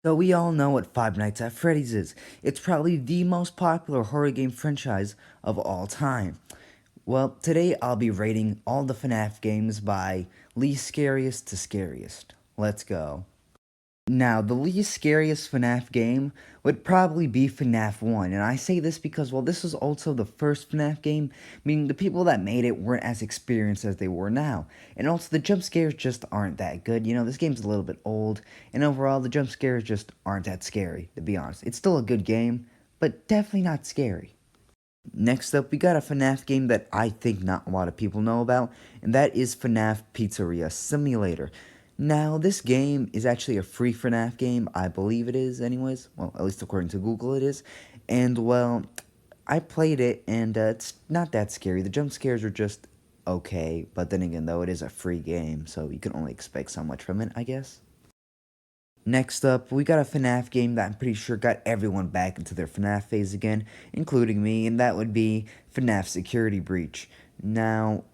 So we all know what Five Nights at Freddy's is. It's probably the most popular horror game franchise of all time. Well, today I'll be rating all the Fnaf games by least scariest to scariest. Let's go. Now, the least scariest FNAF game would probably be FNAF 1, and I say this because, well, this was also the first FNAF game, meaning the people that made it weren't as experienced as they were now, and also the jump scares just aren't that good. This game's a little bit old, and overall, the jump scares just aren't that scary, to be honest. It's still a good game, but definitely not scary. Next up, we got a FNAF game that I think not a lot of people know about, and that is FNAF Pizzeria Simulator. Now, this game is actually a free FNAF game. I believe it is, anyways. Well, at least according to Google, it is. And, well, I played it, and it's not that scary. The jump scares are just okay. But then again, though, it is a free game, so you can only expect so much from it, I guess. Next up, we got a FNAF game that I'm pretty sure got everyone back into their FNAF phase again, including me, and that would be FNAF Security Breach. Now,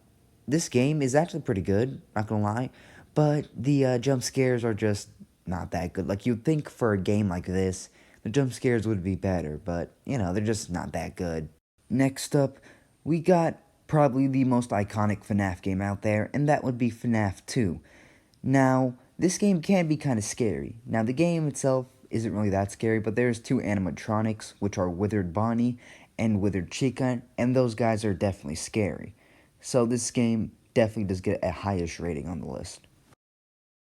this game is actually pretty good, not gonna lie, but the jump scares are just not that good. Like, you'd think for a game like this, the jump scares would be better, but, they're just not that good. Next up, we got probably the most iconic FNAF game out there, and that would be FNAF 2. Now, this game can be kind of scary. Now, the game itself isn't really that scary, but there's two animatronics, which are Withered Bonnie and Withered Chica, and those guys are definitely scary. So this game definitely does get a highest rating on the list.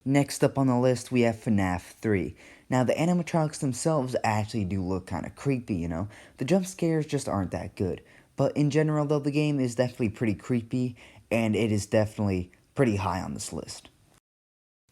Next up on the list, we have FNAF 3. Now, the animatronics themselves actually do look kind of creepy. The jump scares just aren't that good. But in general, though, the game is definitely pretty creepy, and it is definitely pretty high on this list.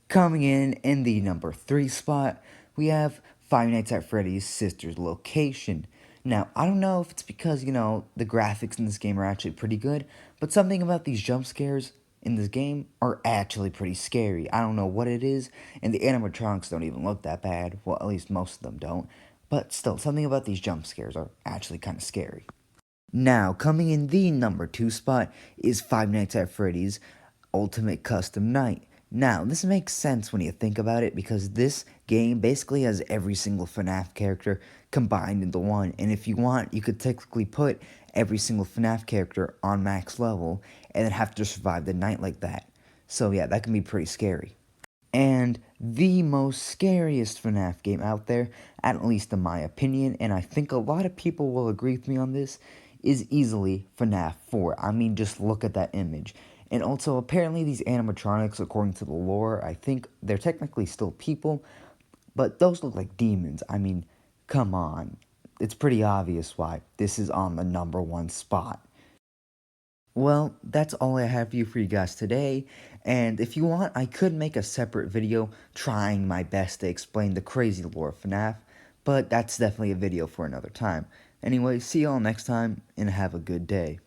Coming in the number 3 spot, we have Five Nights at Freddy's Sister's Location. Now, I don't know if it's because, the graphics in this game are actually pretty good, but something about these jump scares in this game are actually pretty scary. I don't know what it is, and the animatronics don't even look that bad. Well, at least most of them don't. But still, something about these jump scares are actually kind of scary. Now, coming in the number 2 spot is Five Nights at Freddy's Ultimate Custom Night. Now, this makes sense when you think about it because this game basically has every single FNAF character combined into one. And if you want, you could technically put every single FNAF character on max level and then have to survive the night like that. So yeah, that can be pretty scary. And the most scariest FNAF game out there, at least in my opinion, and I think a lot of people will agree with me on this, is easily FNAF 4. I mean, just look at that image. And also, apparently these animatronics, according to the lore, I think they're technically still people, but those look like demons. I mean, come on. It's pretty obvious why this is on the number 1 spot. Well, that's all I have for you guys today, and if you want, I could make a separate video trying my best to explain the crazy lore of FNAF, but that's definitely a video for another time. Anyway, see y'all next time, and have a good day.